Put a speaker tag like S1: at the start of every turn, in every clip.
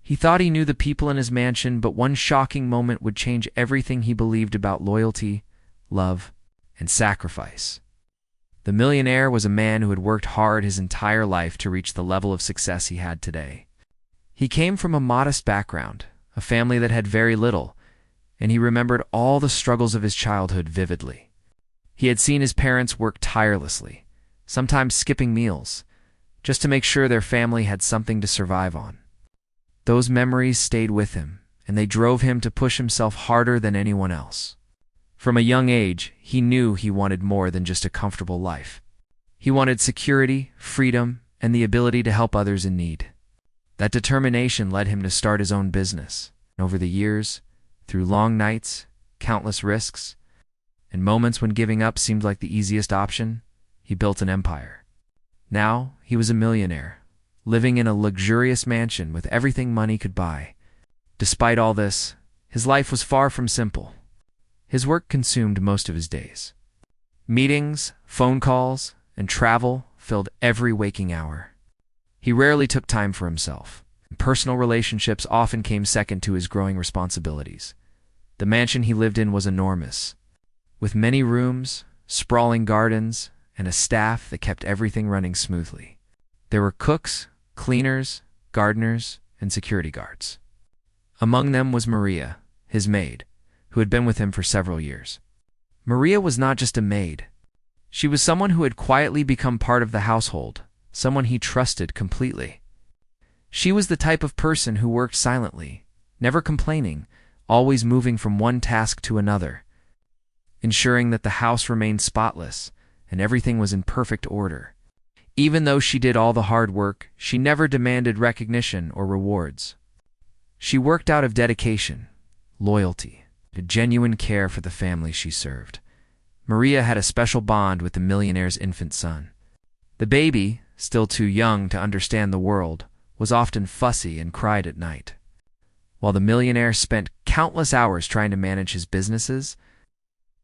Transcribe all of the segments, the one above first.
S1: He thought he knew the people in his mansion, but one shocking moment would change everything he believed about loyalty, love, and sacrifice. The millionaire was a man who had worked hard his entire life to reach the level of success he had today. He came from a modest background, a family that had very little, and he remembered all the struggles of his childhood vividly. He had seen his parents work tirelessly, sometimes skipping meals, just to make sure their family had something to survive on. Those memories stayed with him, and they drove him to push himself harder than anyone else. From a young age, he knew he wanted more than just a comfortable life. He wanted security, freedom, and the ability to help others in need. That determination led him to start his own business. Over the years, through long nights, countless risks, and moments when giving up seemed like the easiest option, he built an empire. Now, he was a millionaire, living in a luxurious mansion with everything money could buy. Despite all this, his life was far from simple. His work consumed most of his days. Meetings, phone calls, and travel filled every waking hour. He rarely took time for himself. Personal relationships often came second to his growing responsibilities. The mansion he lived in was enormous, with many rooms, sprawling gardens, and a staff that kept everything running smoothly. There were cooks, cleaners, gardeners, and security guards. Among them was Maria, his maid, who had been with him for several years. Maria was not just a maid. She was someone who had quietly become part of the household, someone he trusted completely. She was the type of person who worked silently, never complaining, always moving from one task to another, ensuring that the house remained spotless and everything was in perfect order. Even though she did all the hard work, she never demanded recognition or rewards. She worked out of dedication, loyalty, a genuine care for the family she served. Maria had a special bond with the millionaire's infant son. The baby, still too young to understand the world, was often fussy and cried at night. While the millionaire spent countless hours trying to manage his businesses,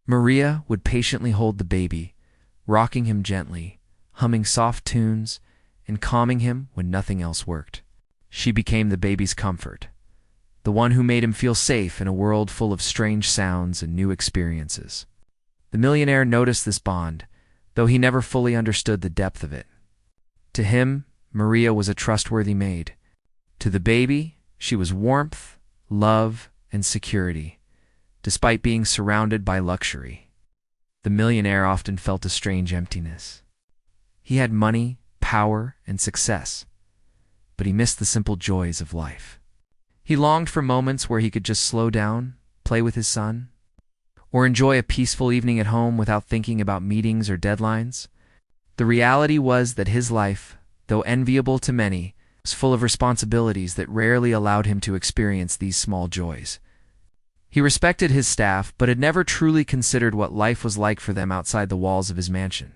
S1: Maria would patiently hold the baby, rocking him gently, humming soft tunes, and calming him when nothing else worked. She became the baby's comfort, the one who made him feel safe in a world full of strange sounds and new experiences. The millionaire noticed this bond, though he never fully understood the depth of it. To him, Maria was a trustworthy maid. To the baby, she was warmth, love, and security, despite being surrounded by luxury. The millionaire often felt a strange emptiness. He had money, power, and success, but he missed the simple joys of life. He longed for moments where he could just slow down, play with his son, or enjoy a peaceful evening at home without thinking about meetings or deadlines. The reality was that his life, though enviable to many, was full of responsibilities that rarely allowed him to experience these small joys. He respected his staff, but had never truly considered what life was like for them outside the walls of his mansion.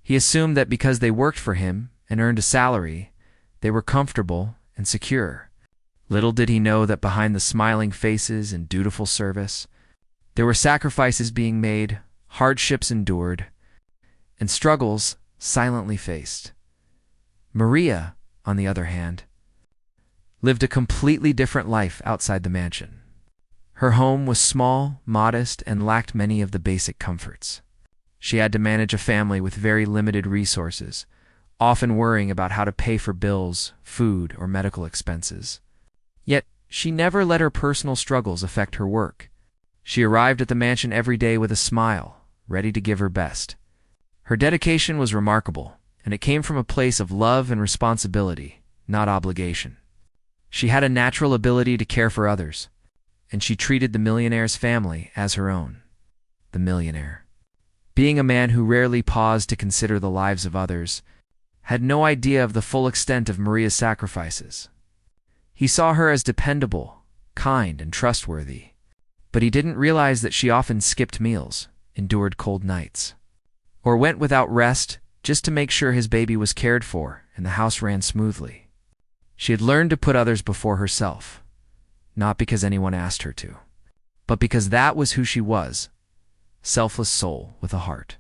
S1: He assumed that because they worked for him and earned a salary, they were comfortable and secure. Little did he know that behind the smiling faces and dutiful service, there were sacrifices being made, hardships endured, and struggles silently faced. Maria, on the other hand, lived a completely different life outside the mansion. Her home was small, modest, and lacked many of the basic comforts. She had to manage a family with very limited resources, often worrying about how to pay for bills, food, or medical expenses. Yet, she never let her personal struggles affect her work. She arrived at the mansion every day with a smile, ready to give her best. Her dedication was remarkable, and it came from a place of love and responsibility, not obligation. She had a natural ability to care for others, and she treated the millionaire's family as her own. The millionaire, being a man who rarely paused to consider the lives of others, had no idea of the full extent of Maria's sacrifices. He saw her as dependable, kind, and trustworthy, but he didn't realize that she often skipped meals, endured cold nights, or went without rest just to make sure his baby was cared for and the house ran smoothly. She had learned to put others before herself, not because anyone asked her to, but because that was who she was, selfless soul with a heart,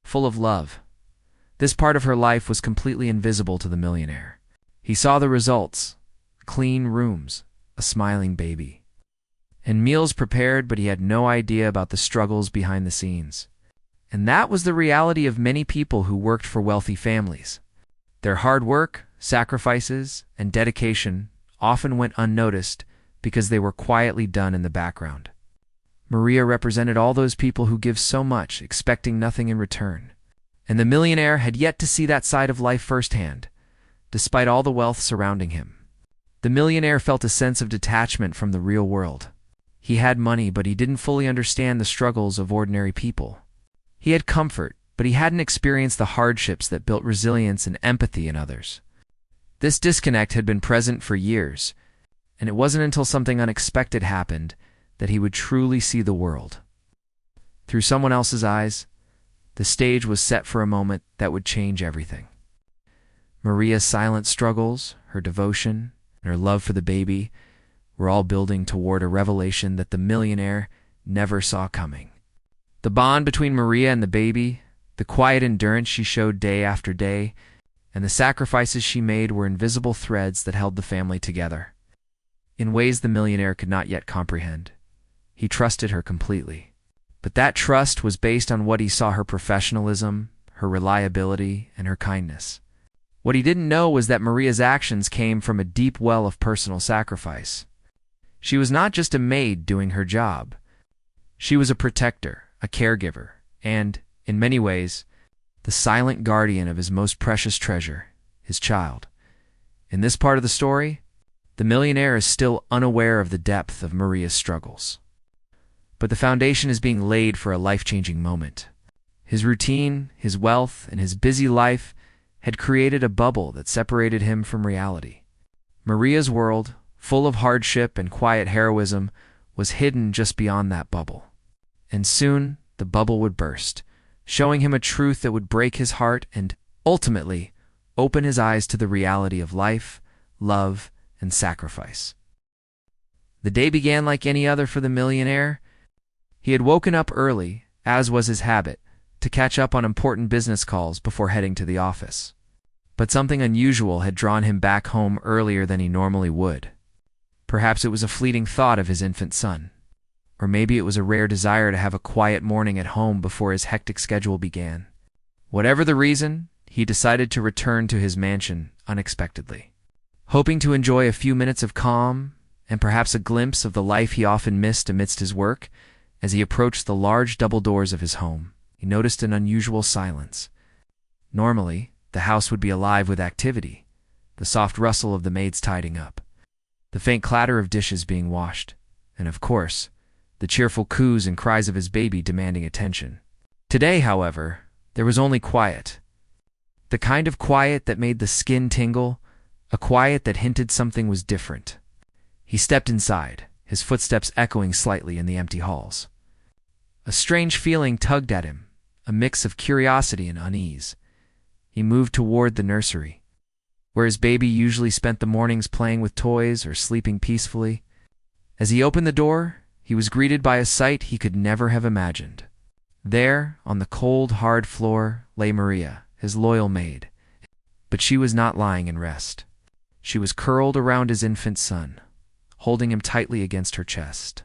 S1: full of love. This part of her life was completely invisible to the millionaire. He saw the results, clean rooms, a smiling baby, and meals prepared, but he had no idea about the struggles behind the scenes. And that was the reality of many people who worked for wealthy families. Their hard work, sacrifices, and dedication often went unnoticed because they were quietly done in the background. Maria represented all those people who give so much, expecting nothing in return. And the millionaire had yet to see that side of life firsthand, despite all the wealth surrounding him. The millionaire felt a sense of detachment from the real world. He had money, but he didn't fully understand the struggles of ordinary people. He had comfort, but he hadn't experienced the hardships that built resilience and empathy in others. This disconnect had been present for years, and it wasn't until something unexpected happened that he would truly see the world. Through someone else's eyes, the stage was set for a moment that would change everything. Maria's silent struggles, her devotion, and her love for the baby were all building toward a revelation that the millionaire never saw coming. The bond between Maria and the baby, the quiet endurance she showed day after day, and the sacrifices she made were invisible threads that held the family together. In ways the millionaire could not yet comprehend, he trusted her completely. But that trust was based on what he saw: her professionalism, her reliability, and her kindness. What he didn't know was that Maria's actions came from a deep well of personal sacrifice. She was not just a maid doing her job. She was a protector, a caregiver, and, in many ways, the silent guardian of his most precious treasure, his child. In this part of the story, the millionaire is still unaware of the depth of Maria's struggles. But the foundation is being laid for a life-changing moment. His routine, his wealth, and his busy life had created a bubble that separated him from reality. Maria's world, full of hardship and quiet heroism, was hidden just beyond that bubble. And soon, the bubble would burst, showing him a truth that would break his heart and, ultimately, open his eyes to the reality of life, love, and sacrifice. The day began like any other for the millionaire. He had woken up early, as was his habit, to catch up on important business calls before heading to the office. But something unusual had drawn him back home earlier than he normally would. Perhaps it was a fleeting thought of his infant son. Or maybe it was a rare desire to have a quiet morning at home before his hectic schedule began. Whatever the reason, he decided to return to his mansion unexpectedly. Hoping to enjoy a few minutes of calm and perhaps a glimpse of the life he often missed amidst his work, as he approached the large double doors of his home, he noticed an unusual silence. Normally, the house would be alive with activity, the soft rustle of the maids tidying up, the faint clatter of dishes being washed, and of course, the cheerful coos and cries of his baby demanding attention. Today, however, there was only quiet. The kind of quiet that made the skin tingle, a quiet that hinted something was different. He stepped inside, his footsteps echoing slightly in the empty halls. A strange feeling tugged at him, a mix of curiosity and unease. He moved toward the nursery, where his baby usually spent the mornings playing with toys or sleeping peacefully. As he opened the door, he was greeted by a sight he could never have imagined. There, on the cold, hard floor, lay Maria, his loyal maid. But she was not lying in rest. She was curled around his infant son, holding him tightly against her chest.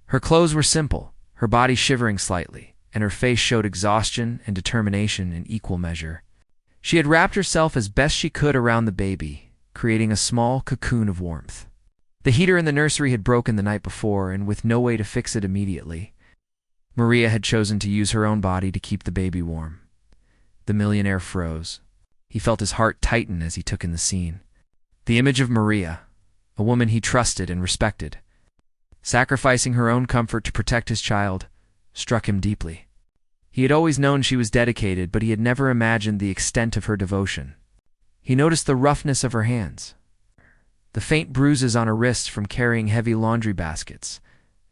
S1: Her clothes were simple, her body shivering slightly, and her face showed exhaustion and determination in equal measure. She had wrapped herself as best she could around the baby, creating a small cocoon of warmth. The heater in the nursery had broken the night before, and with no way to fix it immediately, Maria had chosen to use her own body to keep the baby warm. The millionaire froze. He felt his heart tighten as he took in the scene. The image of Maria, a woman he trusted and respected, sacrificing her own comfort to protect his child, struck him deeply. He had always known she was dedicated, but he had never imagined the extent of her devotion. He noticed the roughness of her hands, the faint bruises on her wrists from carrying heavy laundry baskets,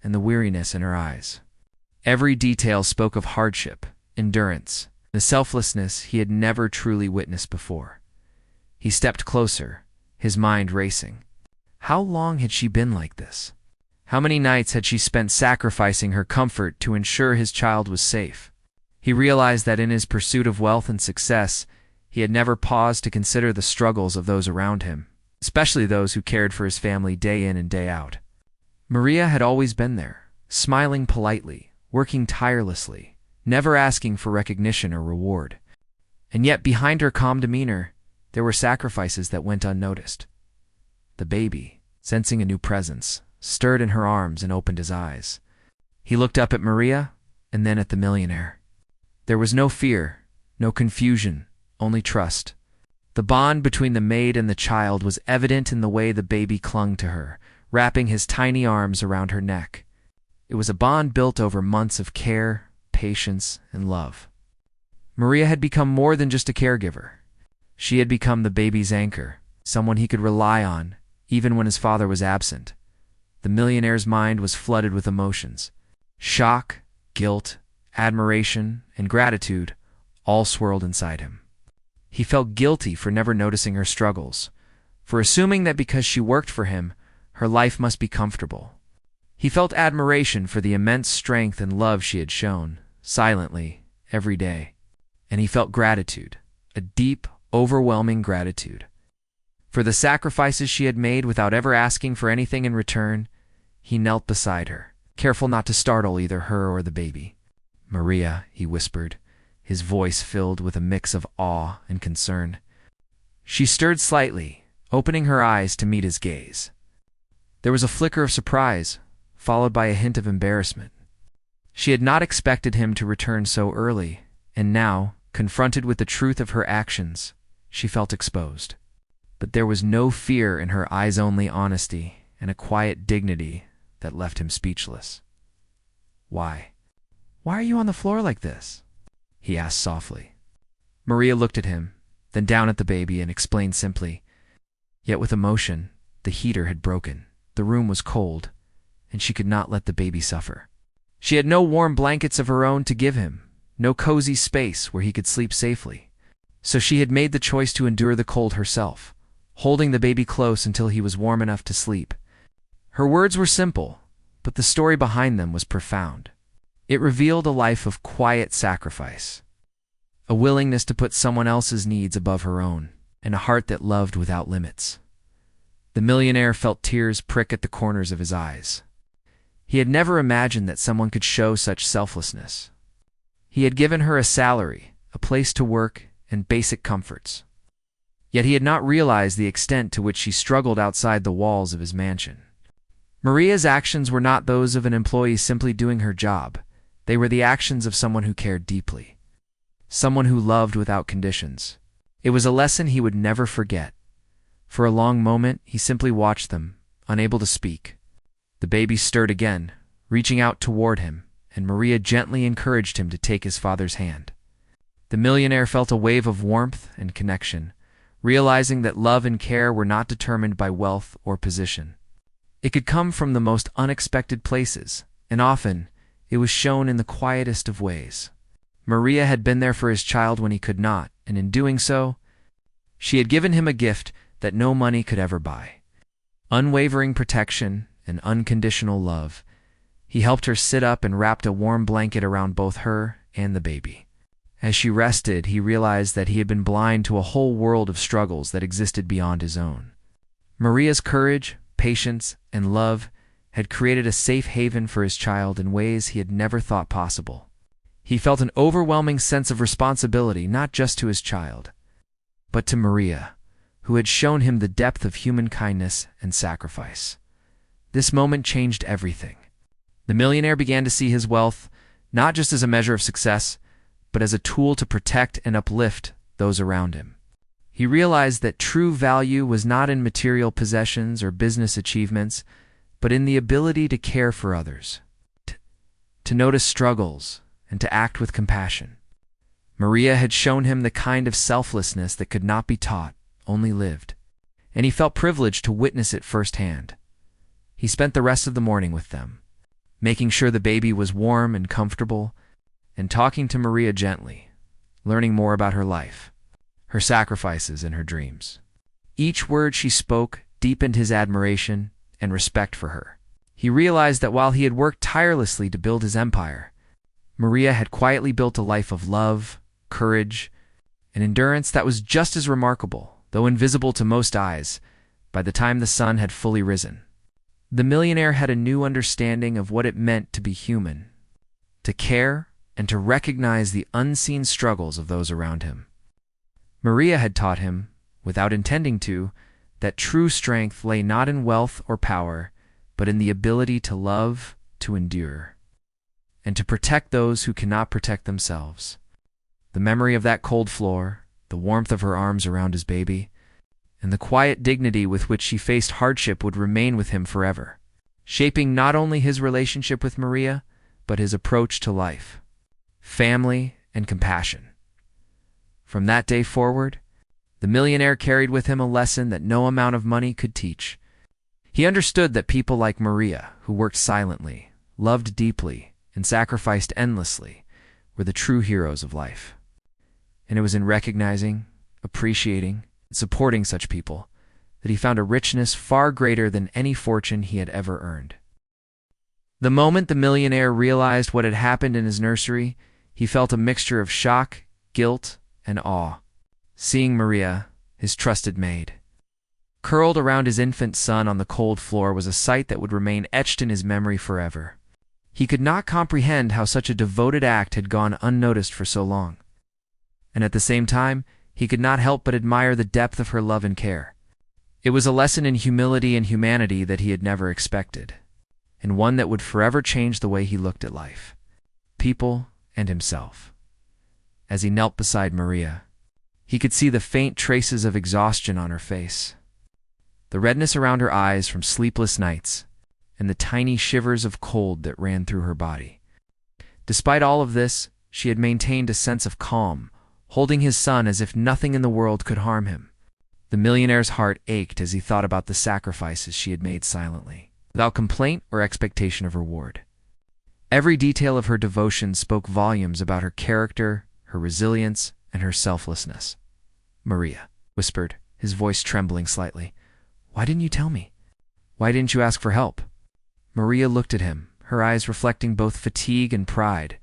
S1: and the weariness in her eyes. Every detail spoke of hardship, endurance, and a selflessness he had never truly witnessed before. He stepped closer, his mind racing. How long had she been like this? How many nights had she spent sacrificing her comfort to ensure his child was safe? He realized that in his pursuit of wealth and success, he had never paused to consider the struggles of those around him. especially those who cared for his family day in and day out. Maria had always been there, smiling politely, working tirelessly, never asking for recognition or reward. And yet behind her calm demeanor, there were sacrifices that went unnoticed. The baby, sensing a new presence, stirred in her arms and opened his eyes. He looked up at Maria and then at the millionaire. There was no fear, no confusion, only trust. The bond between the maid and the child was evident in the way the baby clung to her, wrapping his tiny arms around her neck. It was a bond built over months of care, patience, and love. Maria had become more than just a caregiver. She had become the baby's anchor, someone he could rely on, even when his father was absent. The millionaire's mind was flooded with emotions. Shock, guilt, admiration, and gratitude all swirled inside him. He felt guilty for never noticing her struggles, for assuming that because she worked for him, her life must be comfortable. He felt admiration for the immense strength and love she had shown, silently, every day. And he felt gratitude, a deep, overwhelming gratitude. For the sacrifices she had made without ever asking for anything in return, he knelt beside her, careful not to startle either her or the baby. "Maria," he whispered, his voice filled with a mix of awe and concern. She stirred slightly, opening her eyes to meet his gaze. There was a flicker of surprise, followed by a hint of embarrassment. She had not expected him to return so early, and now, confronted with the truth of her actions, she felt exposed. But there was no fear in her eyes-only honesty and a quiet dignity that left him speechless. "Why? Why are you on the floor like this?" he asked softly. Maria looked at him, then down at the baby and explained simply. Yet with emotion, the heater had broken, the room was cold, and she could not let the baby suffer. She had no warm blankets of her own to give him, no cozy space where he could sleep safely. So she had made the choice to endure the cold herself, holding the baby close until he was warm enough to sleep. Her words were simple, but the story behind them was profound. It revealed a life of quiet sacrifice, a willingness to put someone else's needs above her own, and a heart that loved without limits. The millionaire felt tears prick at the corners of his eyes. He had never imagined that someone could show such selflessness. He had given her a salary, a place to work, and basic comforts. Yet he had not realized the extent to which she struggled outside the walls of his mansion. Maria's actions were not those of an employee simply doing her job. They were the actions of someone who cared deeply, someone who loved without conditions. It was a lesson he would never forget. For a long moment, he simply watched them, unable to speak. The baby stirred again, reaching out toward him, and Maria gently encouraged him to take his father's hand. The millionaire felt a wave of warmth and connection, realizing that love and care were not determined by wealth or position. It could come from the most unexpected places, and often it was shown in the quietest of ways. Maria had been there for his child when he could not, and in doing so, she had given him a gift that no money could ever buy. Unwavering protection and unconditional love. He helped her sit up and wrapped a warm blanket around both her and the baby. As she rested, he realized that he had been blind to a whole world of struggles that existed beyond his own. Maria's courage, patience, and love had created a safe haven for his child in ways he had never thought possible. He felt an overwhelming sense of responsibility not just to his child, but to Maria, who had shown him the depth of human kindness and sacrifice. This moment changed everything. The millionaire began to see his wealth not just as a measure of success, but as a tool to protect and uplift those around him. He realized that true value was not in material possessions or business achievements, but in the ability to care for others, to notice struggles, and to act with compassion. Maria had shown him the kind of selflessness that could not be taught, only lived, and he felt privileged to witness it firsthand. He spent the rest of the morning with them, making sure the baby was warm and comfortable, and talking to Maria gently, learning more about her life, her sacrifices, and her dreams. Each word she spoke deepened his admiration and respect for her. He realized that while he had worked tirelessly to build his empire, Maria had quietly built a life of love, courage, and endurance that was just as remarkable, though invisible to most eyes, by the time the sun had fully risen. The millionaire had a new understanding of what it meant to be human, to care and to recognize the unseen struggles of those around him. Maria had taught him, without intending to, that true strength lay not in wealth or power, but in the ability to love, to endure, and to protect those who cannot protect themselves. The memory of that cold floor, the warmth of her arms around his baby, and the quiet dignity with which she faced hardship would remain with him forever, shaping not only his relationship with Maria, but his approach to life, family, and compassion. From that day forward, the millionaire carried with him a lesson that no amount of money could teach. He understood that people like Maria, who worked silently, loved deeply, and sacrificed endlessly, were the true heroes of life. And it was in recognizing, appreciating, and supporting such people that he found a richness far greater than any fortune he had ever earned. The moment the millionaire realized what had happened in his nursery, he felt a mixture of shock, guilt, and awe. Seeing Maria, his trusted maid, curled around his infant son on the cold floor was a sight that would remain etched in his memory forever. He could not comprehend how such a devoted act had gone unnoticed for so long. And at the same time, he could not help but admire the depth of her love and care. It was a lesson in humility and humanity that he had never expected, and one that would forever change the way he looked at life, people, and himself. As he knelt beside Maria, he could see the faint traces of exhaustion on her face, the redness around her eyes from sleepless nights, and the tiny shivers of cold that ran through her body. Despite all of this, she had maintained a sense of calm, holding his son as if nothing in the world could harm him. The millionaire's heart ached as he thought about the sacrifices she had made silently, without complaint or expectation of reward. Every detail of her devotion spoke volumes about her character, her resilience, and her selflessness. "Maria," whispered, his voice trembling slightly, "why didn't you tell me? Why didn't you ask for help?" Maria looked at him, her eyes reflecting both fatigue and pride.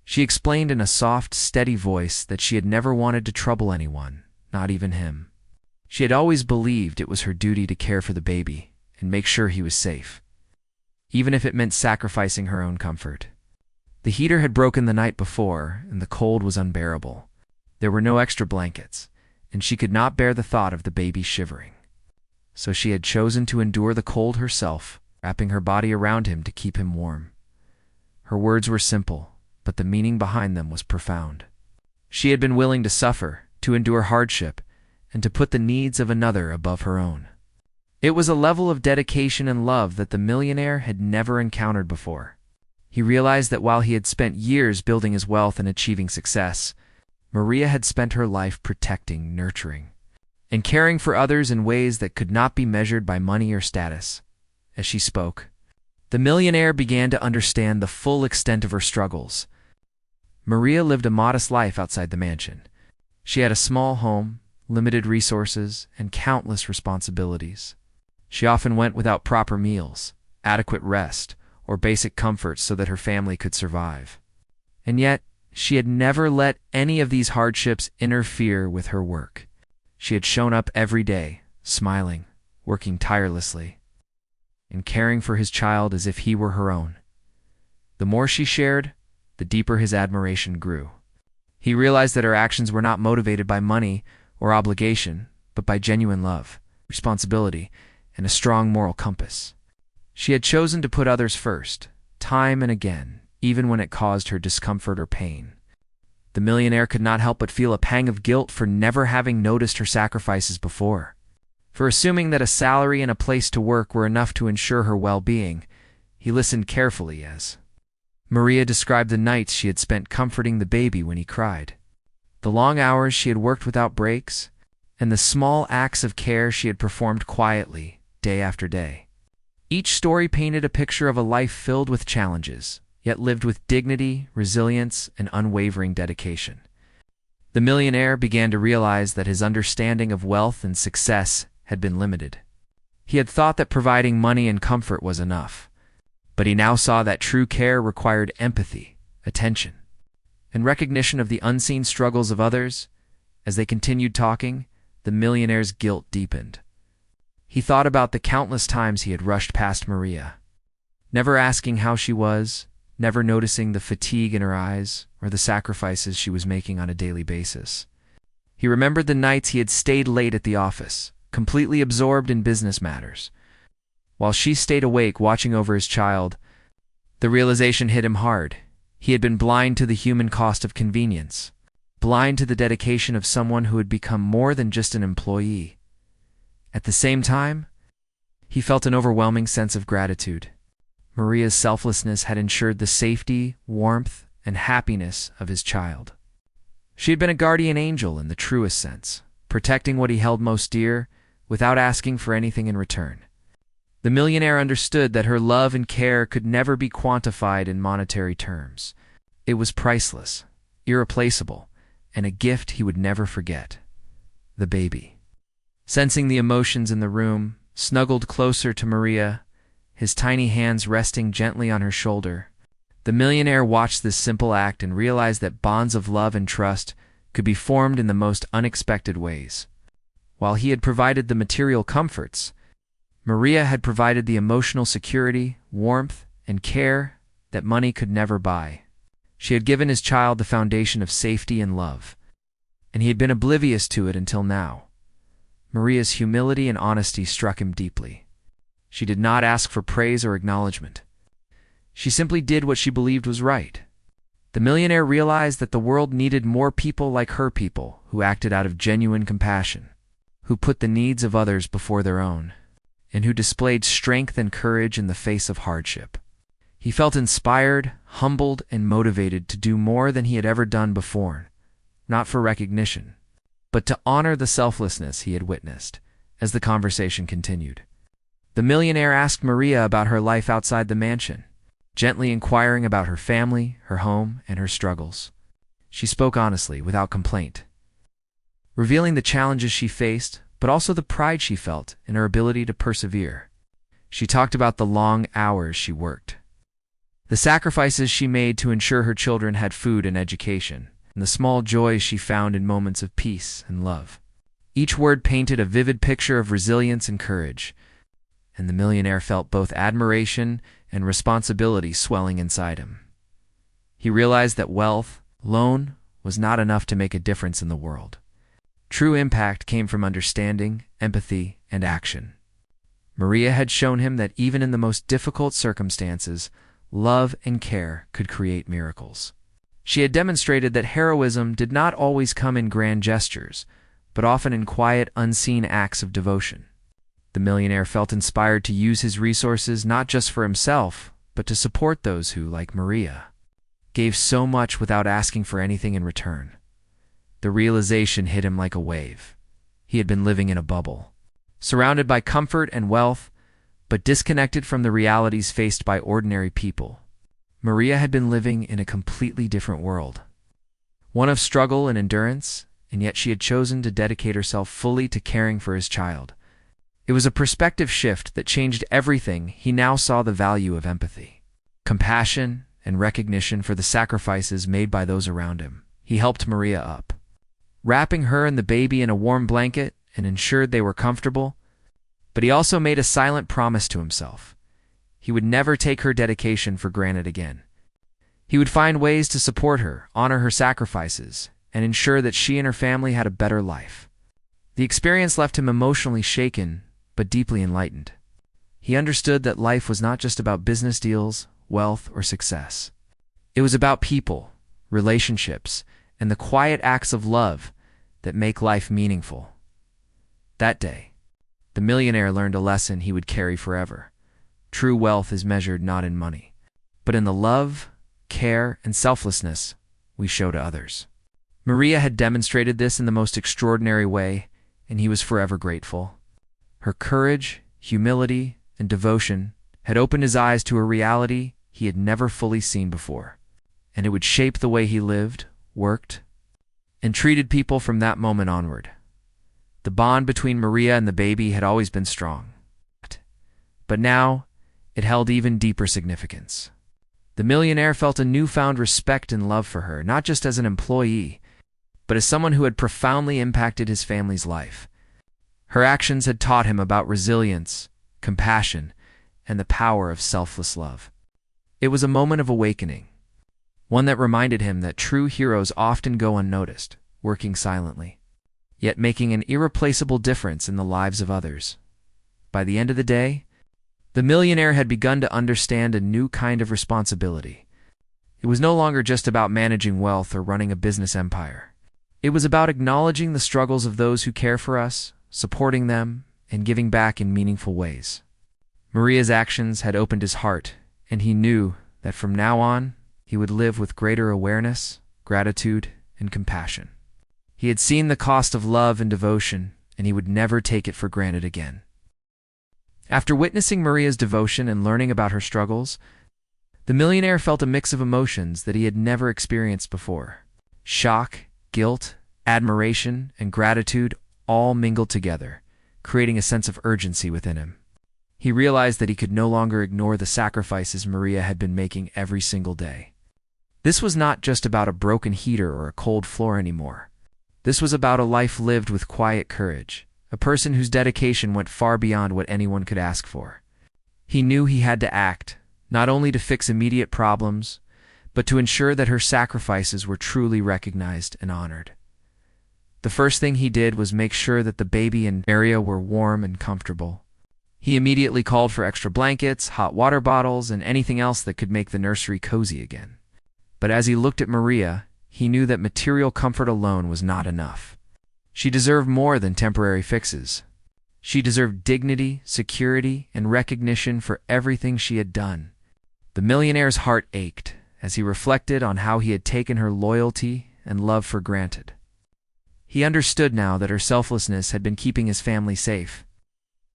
S1: She explained in a soft, steady voice that she had never wanted to trouble anyone, not even him. She had always believed it was her duty to care for the baby and make sure he was safe, even if it meant sacrificing her own comfort. The heater had broken the night before, and the cold was unbearable. There were no extra blankets, and she could not bear the thought of the baby shivering. So she had chosen to endure the cold herself, wrapping her body around him to keep him warm. Her words were simple, but the meaning behind them was profound. She had been willing to suffer, to endure hardship, and to put the needs of another above her own. It was a level of dedication and love that the millionaire had never encountered before. He realized that while he had spent years building his wealth and achieving success, Maria had spent her life protecting, nurturing, and caring for others in ways that could not be measured by money or status. As she spoke, the millionaire began to understand the full extent of her struggles. Maria lived a modest life outside the mansion. She had a small home, limited resources, and countless responsibilities. She often went without proper meals, adequate rest, or basic comforts so that her family could survive. And yet, she had never let any of these hardships interfere with her work. She had shown up every day, smiling, working tirelessly, and caring for his child as if he were her own. The more she shared, the deeper his admiration grew. He realized that her actions were not motivated by money or obligation, but by genuine love, responsibility, and a strong moral compass. She had chosen to put others first, time and again, even when it caused her discomfort or pain. The millionaire could not help but feel a pang of guilt for never having noticed her sacrifices before, for assuming that a salary and a place to work were enough to ensure her well-being. He listened carefully as Maria described the nights she had spent comforting the baby when he cried, the long hours she had worked without breaks, and the small acts of care she had performed quietly, day after day. Each story painted a picture of a life filled with challenges, yet lived with dignity, resilience, and unwavering dedication. The millionaire began to realize that his understanding of wealth and success had been limited. He had thought that providing money and comfort was enough, but he now saw that true care required empathy, attention, and recognition of the unseen struggles of others. As they continued talking, the millionaire's guilt deepened. He thought about the countless times he had rushed past Maria, never asking how she was, never noticing the fatigue in her eyes or the sacrifices she was making on a daily basis. He remembered the nights he had stayed late at the office, completely absorbed in business matters, while she stayed awake watching over his child. The realization hit him hard. He had been blind to the human cost of convenience, blind to the dedication of someone who had become more than just an employee. At the same time, he felt an overwhelming sense of gratitude. Maria's selflessness had ensured the safety, warmth, and happiness of his child. She had been a guardian angel in the truest sense, protecting what he held most dear without asking for anything in return. The millionaire understood that her love and care could never be quantified in monetary terms. It was priceless, irreplaceable, and a gift he would never forget. The baby, sensing the emotions in the room, snuggled closer to Maria, his tiny hands resting gently on her shoulder. The millionaire watched this simple act and realized that bonds of love and trust could be formed in the most unexpected ways. While he had provided the material comforts, Maria had provided the emotional security, warmth, and care that money could never buy. She had given his child the foundation of safety and love, and he had been oblivious to it until now. Maria's humility and honesty struck him deeply. She did not ask for praise or acknowledgement. She simply did what she believed was right. The millionaire realized that the world needed more people like her people who acted out of genuine compassion, who put the needs of others before their own, and who displayed strength and courage in the face of hardship. He felt inspired, humbled, and motivated to do more than he had ever done before, not for recognition, but to honor the selflessness he had witnessed. As the conversation continued, the millionaire asked Maria about her life outside the mansion, gently inquiring about her family, her home, and her struggles. She spoke honestly, without complaint, revealing the challenges she faced, but also the pride she felt in her ability to persevere. She talked about the long hours she worked, the sacrifices she made to ensure her children had food and education, and the small joys she found in moments of peace and love. Each word painted a vivid picture of resilience and courage, and the millionaire felt both admiration and responsibility swelling inside him. He realized that wealth alone was not enough to make a difference in the world. True impact came from understanding, empathy, and action. Maria had shown him that even in the most difficult circumstances, love and care could create miracles. She had demonstrated that heroism did not always come in grand gestures, but often in quiet, unseen acts of devotion. The millionaire felt inspired to use his resources not just for himself, but to support those who, like Maria, gave so much without asking for anything in return. The realization hit him like a wave. He had been living in a bubble, surrounded by comfort and wealth, but disconnected from the realities faced by ordinary people. Maria had been living in a completely different world, one of struggle and endurance, and yet she had chosen to dedicate herself fully to caring for his child. It was a perspective shift that changed everything. He now saw the value of empathy, compassion, and recognition for the sacrifices made by those around him. He helped Maria up, wrapping her and the baby in a warm blanket and ensured they were comfortable, but he also made a silent promise to himself. He would never take her dedication for granted again. He would find ways to support her, honor her sacrifices, and ensure that she and her family had a better life. The experience left him emotionally shaken, but deeply enlightened. He understood that life was not just about business deals, wealth, or success. It was about people, relationships, and the quiet acts of love that make life meaningful. That day, the millionaire learned a lesson he would carry forever. True wealth is measured not in money, but in the love, care, and selflessness we show to others. Maria had demonstrated this in the most extraordinary way, and he was forever grateful. Her courage, humility, and devotion had opened his eyes to a reality he had never fully seen before, and it would shape the way he lived, worked, and treated people from that moment onward. The bond between Maria and the baby had always been strong, but now it held even deeper significance. The millionaire felt a newfound respect and love for her, not just as an employee, but as someone who had profoundly impacted his family's life. Her actions had taught him about resilience, compassion, and the power of selfless love. It was a moment of awakening, one that reminded him that true heroes often go unnoticed, working silently, yet making an irreplaceable difference in the lives of others. By the end of the day, the millionaire had begun to understand a new kind of responsibility. It was no longer just about managing wealth or running a business empire. It was about acknowledging the struggles of those who care for us, supporting them, and giving back in meaningful ways. Maria's actions had opened his heart, and he knew that from now on, he would live with greater awareness, gratitude, and compassion. He had seen the cost of love and devotion, and he would never take it for granted again. After witnessing Maria's devotion and learning about her struggles, the millionaire felt a mix of emotions that he had never experienced before. Shock, guilt, admiration, and gratitude all mingled together, creating a sense of urgency within him. He realized that he could no longer ignore the sacrifices Maria had been making every single day. This was not just about a broken heater or a cold floor anymore. This was about a life lived with quiet courage, a person whose dedication went far beyond what anyone could ask for. He knew he had to act, not only to fix immediate problems, but to ensure that her sacrifices were truly recognized and honored. The first thing he did was make sure that the baby and area were warm and comfortable. He immediately called for extra blankets, hot water bottles, and anything else that could make the nursery cozy again. But as he looked at Maria, he knew that material comfort alone was not enough. She deserved more than temporary fixes. She deserved dignity, security, and recognition for everything she had done. The millionaire's heart ached as he reflected on how he had taken her loyalty and love for granted. He understood now that her selflessness had been keeping his family safe.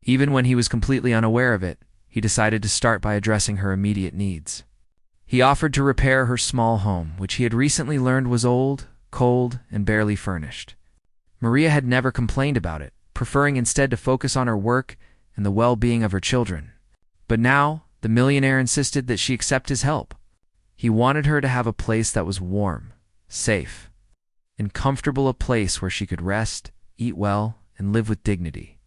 S1: Even when he was completely unaware of it, he decided to start by addressing her immediate needs. He offered to repair her small home, which he had recently learned was old, cold, and barely furnished. Maria had never complained about it, preferring instead to focus on her work and the well-being of her children. But now, the millionaire insisted that she accept his help. He wanted her to have a place that was warm, safe, and comfortable, a place where she could rest, eat well, and live with dignity.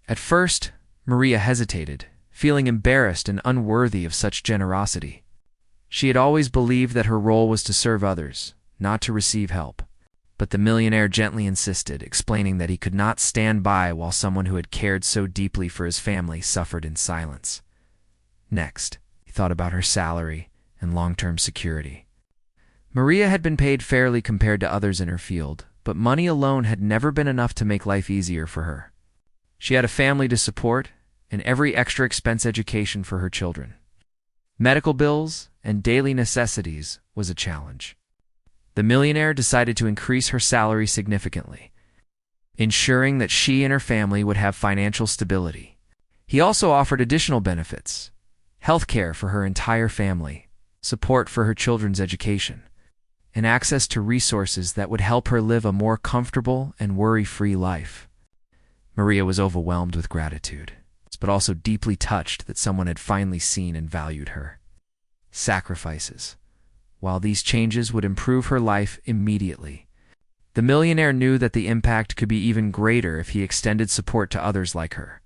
S1: At first, Maria hesitated, feeling embarrassed and unworthy of such generosity. She had always believed that her role was to serve others, not to receive help. But the millionaire gently insisted, explaining that he could not stand by while someone who had cared so deeply for his family suffered in silence. Next, he thought about her salary and long-term security. Maria had been paid fairly compared to others in her field, but money alone had never been enough to make life easier for her. She had a family to support, and every extra expense education for her children. Medical bills and daily necessities was a challenge. The millionaire decided to increase her salary significantly, ensuring that she and her family would have financial stability. He also offered additional benefits: health care for her entire family, support for her children's education, and access to resources that would help her live a more comfortable and worry-free life. Maria was overwhelmed with gratitude, but also deeply touched that someone had finally seen and valued her sacrifices. While these changes would improve her life immediately, the millionaire knew that the impact could be even greater if he extended support to others like her.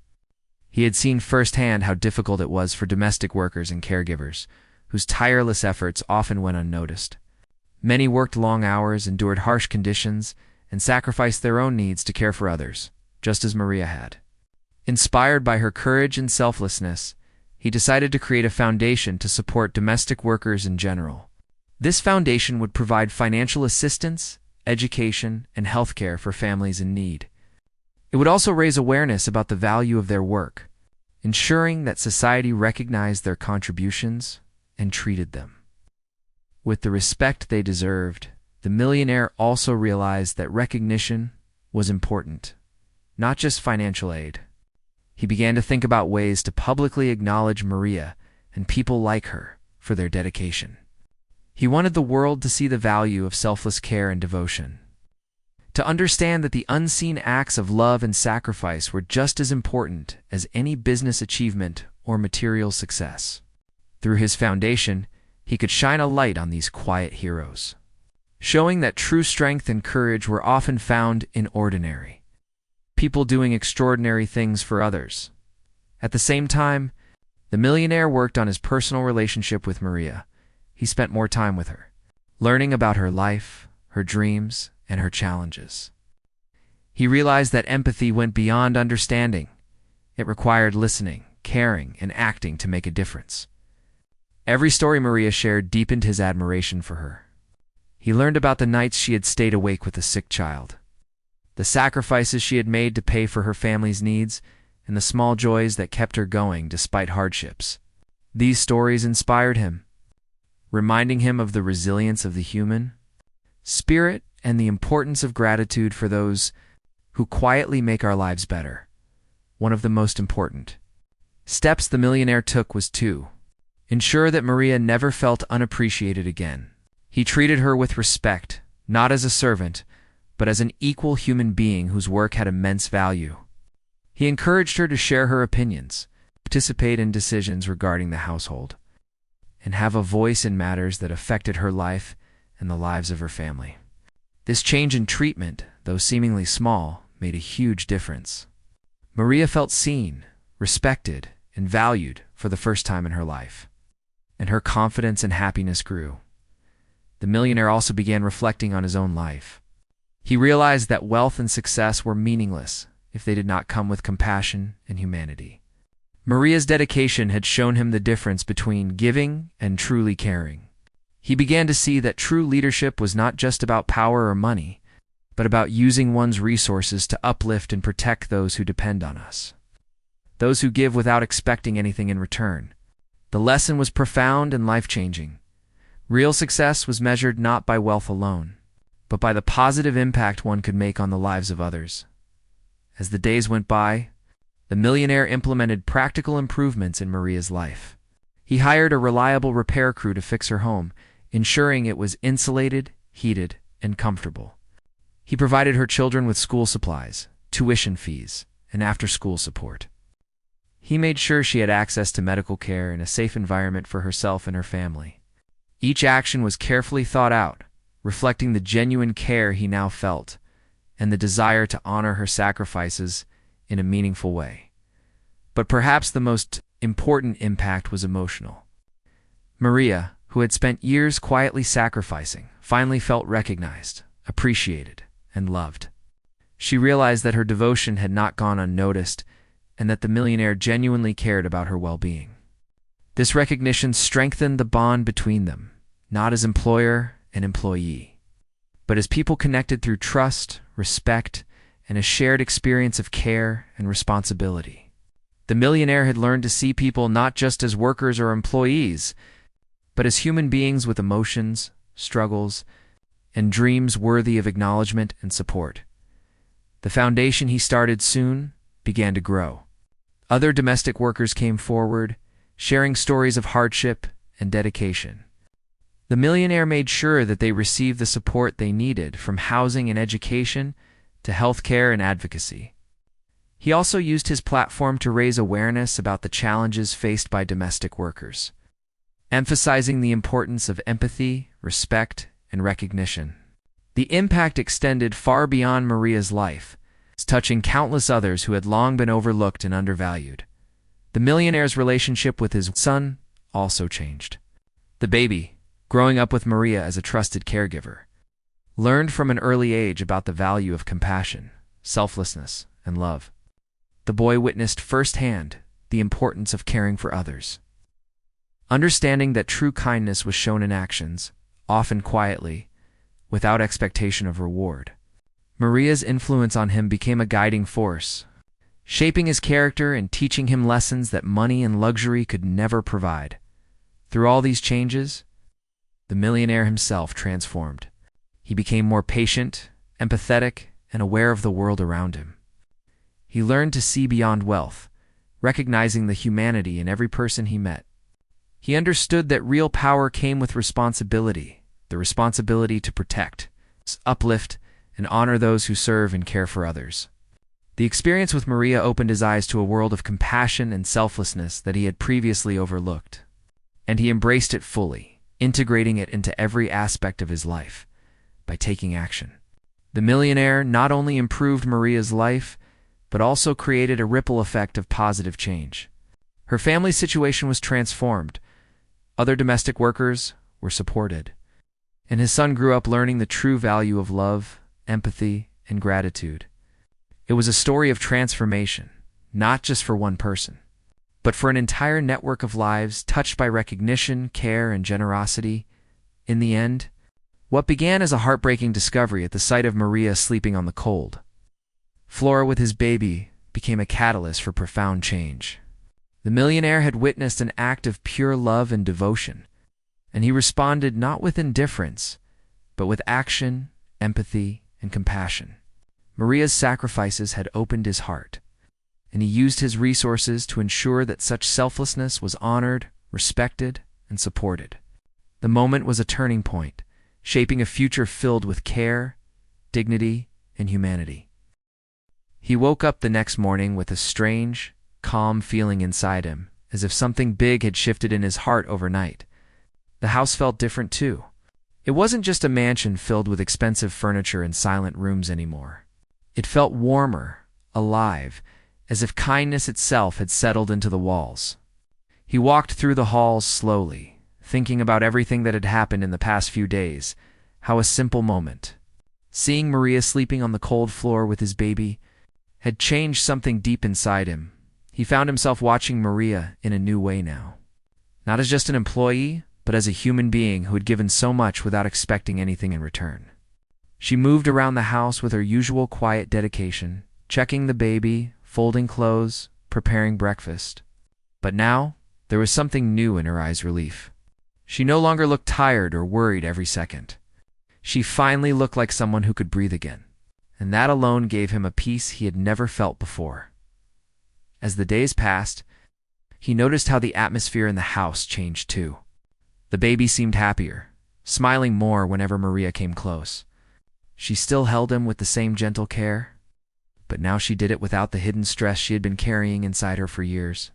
S1: He had seen firsthand how difficult it was for domestic workers and caregivers, whose tireless efforts often went unnoticed. Many worked long hours, endured harsh conditions, and sacrificed their own needs to care for others, just as Maria had. Inspired by her courage and selflessness, he decided to create a foundation to support domestic workers in general. This foundation would provide financial assistance, education, and healthcare for families in need. It would also raise awareness about the value of their work, ensuring that society recognized their contributions and treated them with the respect they deserved. The millionaire also realized that recognition was important, not just financial aid. He began to think about ways to publicly acknowledge Maria and people like her for their dedication. He wanted the world to see the value of selfless care and devotion, to understand that the unseen acts of love and sacrifice were just as important as any business achievement or material success. Through his foundation, he could shine a light on these quiet heroes, showing that true strength and courage were often found in ordinary, people doing extraordinary things for others. At the same time, the millionaire worked on his personal relationship with Maria. He spent more time with her, learning about her life, her dreams, and her challenges. He realized that empathy went beyond understanding. It required listening, caring, and acting to make a difference. Every story Maria shared deepened his admiration for her. He learned about the nights she had stayed awake with a sick child, the sacrifices she had made to pay for her family's needs, and the small joys that kept her going despite hardships. These stories inspired him, reminding him of the resilience of the human spirit and the importance of gratitude for those who quietly make our lives better. One of the most important steps the millionaire took was to ensure that Maria never felt unappreciated again. He treated her with respect, not as a servant, but as an equal human being whose work had immense value. He encouraged her to share her opinions, participate in decisions regarding the household, and have a voice in matters that affected her life and the lives of her family. This change in treatment, though seemingly small, made a huge difference. Maria felt seen, respected, and valued for the first time in her life, and her confidence and happiness grew. The millionaire also began reflecting on his own life. He realized that wealth and success were meaningless if they did not come with compassion and humanity. Maria's dedication had shown him the difference between giving and truly caring. He began to see that true leadership was not just about power or money, but about using one's resources to uplift and protect those who depend on us, those who give without expecting anything in return. The lesson was profound and life-changing. Real success was measured not by wealth alone, but by the positive impact one could make on the lives of others. As the days went by, the millionaire implemented practical improvements in Maria's life. He hired a reliable repair crew to fix her home, ensuring it was insulated, heated, and comfortable. He provided her children with school supplies, tuition fees, and after-school support. He made sure she had access to medical care and a safe environment for herself and her family. Each action was carefully thought out, reflecting the genuine care he now felt and the desire to honor her sacrifices in a meaningful way. But perhaps the most important impact was emotional. Maria, who had spent years quietly sacrificing, finally felt recognized, appreciated, and loved. She realized that her devotion had not gone unnoticed and that the millionaire genuinely cared about her well-being. This recognition strengthened the bond between them, not as employer and employee, but as people connected through trust, respect, and a shared experience of care and responsibility. The millionaire had learned to see people not just as workers or employees, but as human beings with emotions, struggles, and dreams worthy of acknowledgement and support. The foundation he started soon began to grow. Other domestic workers came forward, sharing stories of hardship and dedication. The millionaire made sure that they received the support they needed, from housing and education to healthcare and advocacy. He also used his platform to raise awareness about the challenges faced by domestic workers, emphasizing the importance of empathy, respect, and recognition. The impact extended far beyond Maria's life, touching countless others who had long been overlooked and undervalued. The millionaire's relationship with his son also changed. The baby, growing up with Maria as a trusted caregiver, learned from an early age about the value of compassion, selflessness, and love. The boy witnessed firsthand the importance of caring for others. Understanding that true kindness was shown in actions, often quietly, without expectation of reward. Maria's influence on him became a guiding force, shaping his character and teaching him lessons that money and luxury could never provide. Through all these changes, the millionaire himself transformed. He became more patient, empathetic, and aware of the world around him. He learned to see beyond wealth, recognizing the humanity in every person he met. He understood that real power came with responsibility, the responsibility to protect, uplift, and honor those who serve and care for others. The experience with Maria opened his eyes to a world of compassion and selflessness that he had previously overlooked, and he embraced it fully, integrating it into every aspect of his life by taking action. The millionaire not only improved Maria's life, but also created a ripple effect of positive change. Her family's situation was transformed. Other domestic workers were supported, and his son grew up learning the true value of love, empathy, and gratitude. It was a story of transformation, not just for one person, but for an entire network of lives touched by recognition, care, and generosity. In the end, what began as a heartbreaking discovery at the sight of Maria sleeping on the cold floor with his baby became a catalyst for profound change. The millionaire had witnessed an act of pure love and devotion, and he responded not with indifference, but with action, empathy, and compassion. Maria's sacrifices had opened his heart, and he used his resources to ensure that such selflessness was honored, respected, and supported. The moment was a turning point, shaping a future filled with care, dignity, and humanity. He woke up the next morning with a strange, calm feeling inside him, as if something big had shifted in his heart overnight. The house felt different too. It wasn't just a mansion filled with expensive furniture and silent rooms anymore. It felt warmer, alive, as if kindness itself had settled into the walls. He walked through the halls slowly, thinking about everything that had happened in the past few days. How a simple moment, seeing Maria sleeping on the cold floor with his baby, had changed something deep inside him. He found himself watching Maria in a new way now. Not as just an employee, but as a human being who had given so much without expecting anything in return. She moved around the house with her usual quiet dedication, checking the baby, folding clothes, preparing breakfast. But now, there was something new in her eyes' relief. She no longer looked tired or worried every second. She finally looked like someone who could breathe again, and that alone gave him a peace he had never felt before. As the days passed, he noticed how the atmosphere in the house changed too. The baby seemed happier, smiling more whenever Maria came close. She still held him with the same gentle care, but now she did it without the hidden stress she had been carrying inside her for years.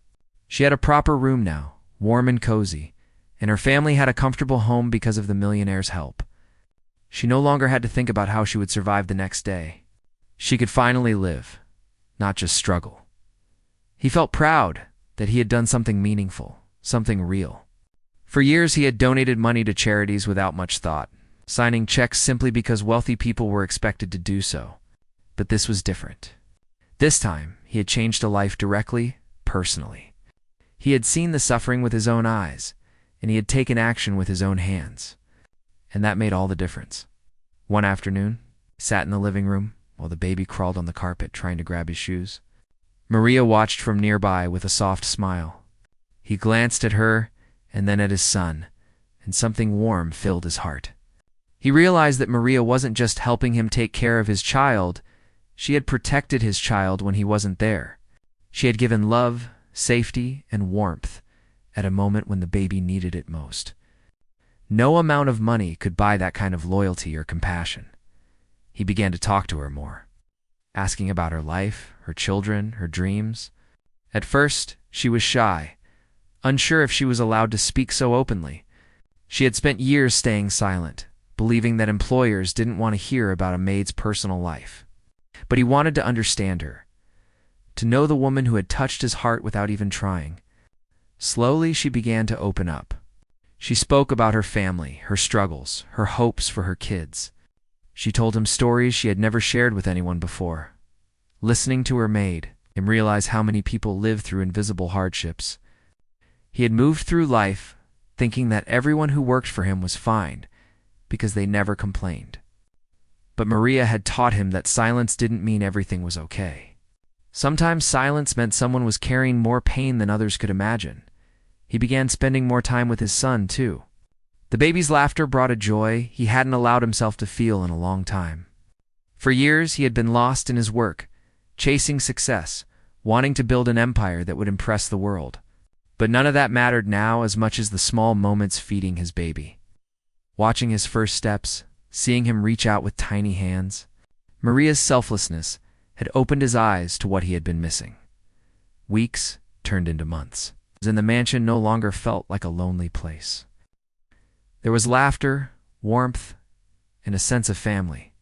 S1: She had a proper room now, warm and cozy, and her family had a comfortable home because of the millionaire's help. She no longer had to think about how she would survive the next day. She could finally live, not just struggle. He felt proud that he had done something meaningful, something real. For years he had donated money to charities without much thought, signing checks simply because wealthy people were expected to do so. But this was different. This time, he had changed a life directly, personally. He had seen the suffering with his own eyes, and he had taken action with his own hands. And that made all the difference. One afternoon, he sat in the living room while the baby crawled on the carpet trying to grab his shoes. Maria watched from nearby with a soft smile. He glanced at her and then at his son, and something warm filled his heart. He realized that Maria wasn't just helping him take care of his child, she had protected his child when he wasn't there. She had given love, safety, and warmth at a moment when the baby needed it most. No amount of money could buy that kind of loyalty or compassion. He began to talk to her more, asking about her life, her children, her dreams. At first, she was shy, unsure if she was allowed to speak so openly. She had spent years staying silent, believing that employers didn't want to hear about a maid's personal life. But he wanted to understand her, to know the woman who had touched his heart without even trying. Slowly, she began to open up. She spoke about her family, her struggles, her hopes for her kids. She told him stories she had never shared with anyone before. Listening to her made him realize how many people live through invisible hardships. He had moved through life thinking that everyone who worked for him was fine because they never complained. But Maria had taught him that silence didn't mean everything was okay. Sometimes silence meant someone was carrying more pain than others could imagine. He began spending more time with his son, too. The baby's laughter brought a joy he hadn't allowed himself to feel in a long time. For years, he had been lost in his work, chasing success, wanting to build an empire that would impress the world. But none of that mattered now as much as the small moments feeding his baby. Watching his first steps, seeing him reach out with tiny hands, Maria's selflessness had opened his eyes to what he had been missing. Weeks turned into months, and the mansion no longer felt like a lonely place. There was laughter, warmth, and a sense of family.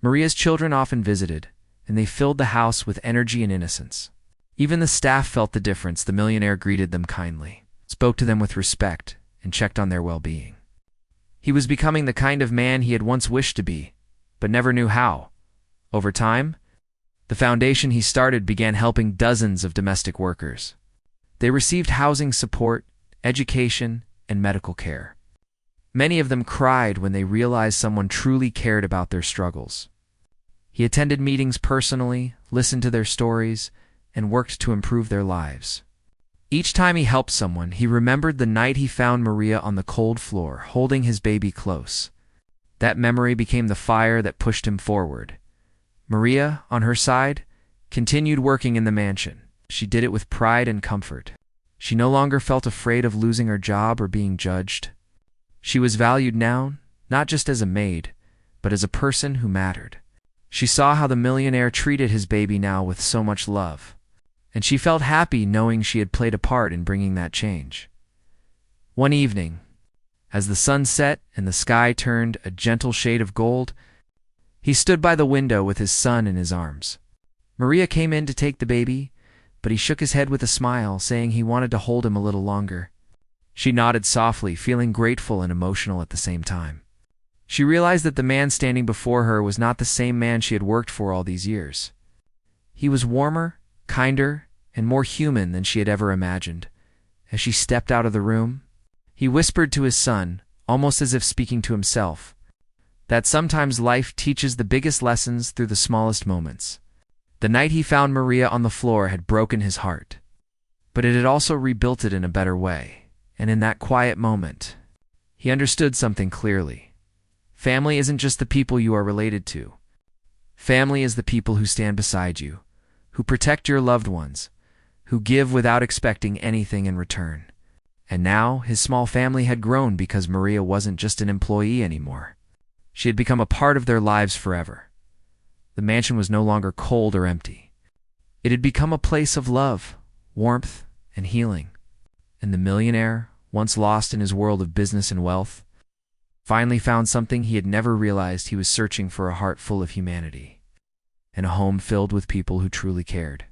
S1: Maria's children often visited, and they filled the house with energy and innocence. Even the staff felt the difference. The millionaire greeted them kindly, spoke to them with respect, and checked on their well-being. He was becoming the kind of man he had once wished to be, but never knew how. Over time, the foundation he started began helping dozens of domestic workers. They received housing support, education, and medical care. Many of them cried when they realized someone truly cared about their struggles. He attended meetings personally, listened to their stories, and worked to improve their lives. Each time he helped someone, he remembered the night he found Maria on the cold floor, holding his baby close. That memory became the fire that pushed him forward. Maria, on her side, continued working in the mansion. She did it with pride and comfort. She no longer felt afraid of losing her job or being judged. She was valued now, not just as a maid, but as a person who mattered. She saw how the millionaire treated his baby now with so much love, and she felt happy knowing she had played a part in bringing that change. One evening, as the sun set and the sky turned a gentle shade of gold, he stood by the window with his son in his arms. Maria came in to take the baby, but he shook his head with a smile, saying he wanted to hold him a little longer. She nodded softly, feeling grateful and emotional at the same time. She realized that the man standing before her was not the same man she had worked for all these years. He was warmer, kinder, and more human than she had ever imagined. As she stepped out of the room, he whispered to his son, almost as if speaking to himself, that sometimes life teaches the biggest lessons through the smallest moments. The night he found Maria on the floor had broken his heart, but it had also rebuilt it in a better way. And in that quiet moment, he understood something clearly. Family isn't just the people you are related to. Family is the people who stand beside you, who protect your loved ones, who give without expecting anything in return. And now his small family had grown because Maria wasn't just an employee anymore. She had become a part of their lives forever. The mansion was no longer cold or empty. It had become a place of love, warmth, and healing. And the millionaire, once lost in his world of business and wealth, finally found something he had never realized. He was searching for: a heart full of humanity and a home filled with people who truly cared.